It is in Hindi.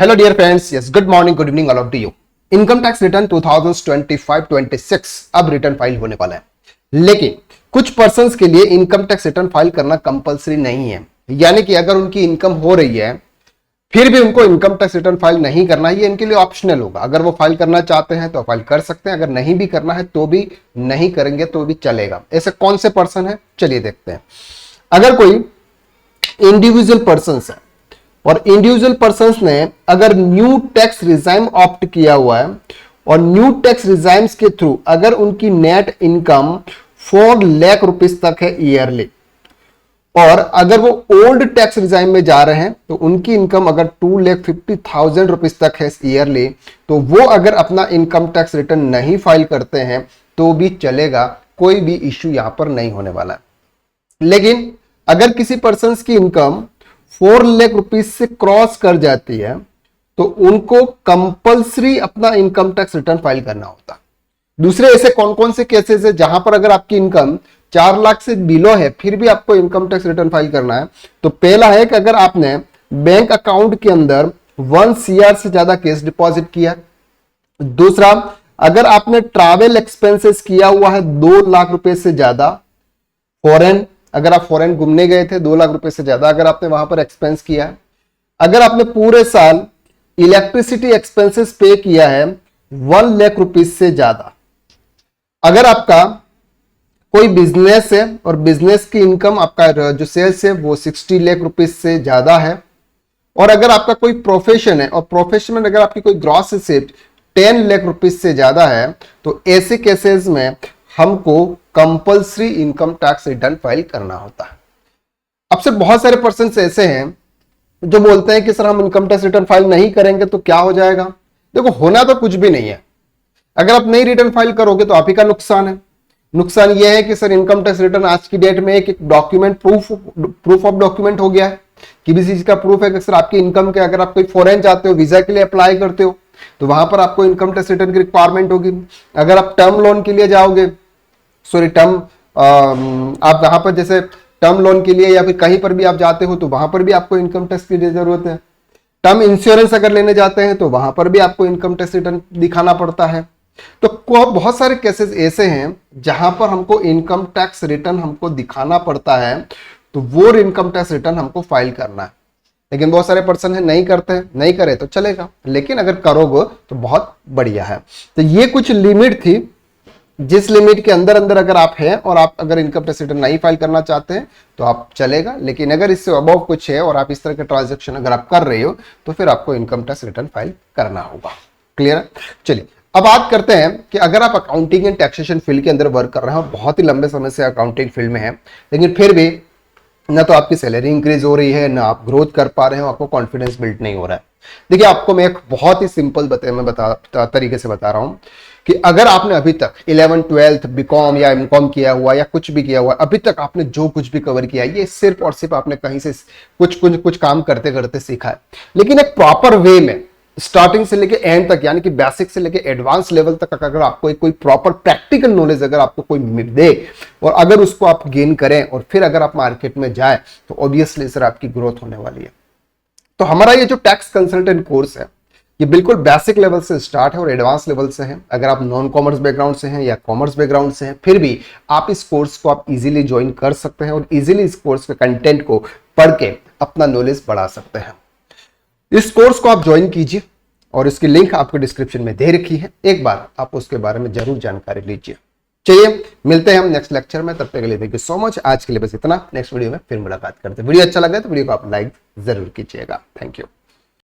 Hello dear friends, yes good morning, good evening all of you. Income tax return 2025-26 अब रिटर्न फाइल होने वाला है, लेकिन कुछ पर्संस के लिए इनकम टैक्स रिटर्न फाइल करना कंपलसरी नहीं है। यानी कि अगर उनकी इनकम हो रही है फिर भी उनको इनकम टैक्स रिटर्न फाइल नहीं करना है, ये इनके लिए ऑप्शनल होगा। अगर वो फाइल करना चाहते हैं तो फाइल कर सकते हैं, अगर नहीं भी करना है तो भी नहीं करेंगे तो भी चलेगा। ऐसे कौन से पर्सन है, चलिए देखते हैं। अगर कोई इंडिविजुअल पर्सन है और इंडिविजुअल पर्संस ने अगर न्यू टैक्स रिजाइम ऑप्ट किया हुआ है और न्यू टैक्स रिजाइम्स के थ्रू अगर उनकी नेट इनकम 4 लाख रुपीस तक है ईयरली, और अगर वो ओल्ड टैक्स रिजाइम में जा रहे हैं तो उनकी इनकम अगर 2,50,000 रुपीस तक है ईयरली, तो वो अगर अपना इनकम टैक्स रिटर्न नहीं फाइल करते हैं तो भी चलेगा, कोई भी इश्यू यहां पर नहीं होने वाला है। लेकिन अगर किसी पर्सन की इनकम 4 लाख रुपीज से क्रॉस कर जाती है तो उनको कंपलसरी अपना इनकम टैक्स रिटर्न फाइल करना होता है। दूसरे ऐसे कौन कौन से केसेस है जहां पर अगर आपकी इनकम 4 लाख से बिलो है फिर भी आपको इनकम टैक्स रिटर्न फाइल करना है? तो पहला है कि अगर आपने बैंक अकाउंट के अंदर 1 CR से ज्यादा कैश डिपॉजिट किया। दूसरा, अगर आपने ट्रैवल एक्सपेंसेस किया हुआ है 2 लाख रुपए से ज्यादा, फॉरेन, अगर आप फॉरेन घूमने गए थे 2 लाख रुपए से ज्यादा अगर आपने वहां पर एक्सपेंस किया है। अगर आपने पूरे साल इलेक्ट्रिसिटी एक्सपेंसेस पे किया है 1 लाख रुपीज से ज्यादा। अगर आपका कोई बिजनेस है और बिजनेस की इनकम आपका जो सेल्स है वो 60 लाख रुपीज से ज्यादा है, और अगर आपका कोई प्रोफेशन है और प्रोफेशन में अगर आपकी कोई ग्रॉस रिसीप्ट 10 लाख रुपीज से ज्यादा है, तो ऐसे केसेस में हमको compulsory income tax return file करना होता है। अब से बहुत सारे पर्सन ऐसे हैं जो बोलते हैं कि सर हम इनकम टैक्स रिटर्न फाइल नहीं करेंगे तो क्या हो जाएगा। देखो, होना तो कुछ भी नहीं है। अगर आप नहीं रिटर्न फाइल करोगे तो आप ही का नुकसान है। नुकसान यह है कि सर इनकम टैक्स रिटर्न आज की डेट में एक डॉक्यूमेंट प्रूफ ऑफ डॉक्यूमेंट हो गया है कि किसी चीज का प्रूफ है कि सर आपकी इनकम के, अगर आप कोई फॉरेन जाते हो, वीजा के लिए अप्लाई करते हो तो वहां पर आपको इनकम टैक्स रिटर्न की रिक्वायरमेंट होगी। अगर आप टर्म लोन के लिए जाओगे, आप वहां पर जैसे टर्म लोन के लिए या फिर कहीं पर भी आप जाते हो तो वहां पर भी आपको इनकम टैक्स की जरूरत है। टर्म इंश्योरेंस अगर लेने जाते हैं तो वहां पर भी आपको इनकम टैक्स रिटर्न दिखाना पड़ता है। तो बहुत सारे केसेस ऐसे हैं जहां पर हमको इनकम टैक्स रिटर्न हमको दिखाना पड़ता है, तो वो इनकम टैक्स रिटर्न हमको फाइल करना है। लेकिन बहुत सारे पर्सन है नहीं करते हैं, नहीं करे तो चलेगा, लेकिन अगर करोगे तो बहुत बढ़िया है। तो ये कुछ लिमिट थी, जिस लिमिट के अंदर अंदर अगर आप हैं और आप अगर इनकम टैक्स रिटर्न नहीं फाइल करना चाहते हैं तो आप चलेगा। लेकिन अगर इससे अबव कुछ है और आप इस तरह के ट्रांजैक्शन अगर आप कर रहे हो तो फिर आपको इनकम टैक्स रिटर्न फाइल करना होगा। क्लियर है? चलिए अब बात करते हैं कि अगर आप अकाउंटिंग एंड टैक्सेशन फील्ड के अंदर वर्क कर रहे हो, बहुत ही लंबे समय से अकाउंटिंग फील्ड में है, लेकिन फिर भी ना तो आपकी सैलरी इंक्रीज हो रही है, ना आप ग्रोथ कर पा रहे हो, आपको कॉन्फिडेंस बिल्ड नहीं हो रहा है। देखिए, आपको मैं एक बहुत ही सिंपल तरीके से बता रहा हूं कि अगर आपने अभी तक 11th 12th बीकॉम या एमकॉम किया हुआ या कुछ भी किया हुआ, अभी तक आपने जो कुछ भी कवर किया ये सिर्फ और सिर्फ आपने कहीं से कुछ काम करते करते सीखा है। लेकिन एक प्रॉपर वे में स्टार्टिंग से लेके एंड तक, यानी कि बेसिक से लेके एडवांस लेवल तक अगर आपको कोई प्रॉपर प्रैक्टिकल नॉलेज अगर आपको कोई दे और अगर उसको आप गेन करें और फिर अगर आप मार्केट में जाए तो ऑब्वियसली सर आपकी ग्रोथ होने वाली है। तो हमारा ये जो टैक्स कंसल्टेंट कोर्स है ये बिल्कुल बेसिक लेवल से स्टार्ट है और एडवांस लेवल से है। अगर आप नॉन कॉमर्स बैकग्राउंड से हैं या कॉमर्स बैकग्राउंड से हैं, फिर भी आप इस कोर्स को आप इजीली ज्वाइन कर सकते हैं और इजीली इस कोर्स के कंटेंट को पढ़ के अपना नॉलेज बढ़ा सकते हैं। इस कोर्स को आप ज्वाइन कीजिए और इसकी लिंक आपको डिस्क्रिप्शन में दे रखी है, एक बार आप उसके बारे में जरूर जानकारी लीजिए। चलिए मिलते हैं हम नेक्स्ट लेक्चर में, तब तक के लिए थैंक यू सो मच। आज के लिए बस इतना, नेक्स्ट वीडियो में फिर मुलाकात करते हैं। वीडियो अच्छा लगा तो वीडियो को आप लाइक जरूर कीजिएगा। Thank you.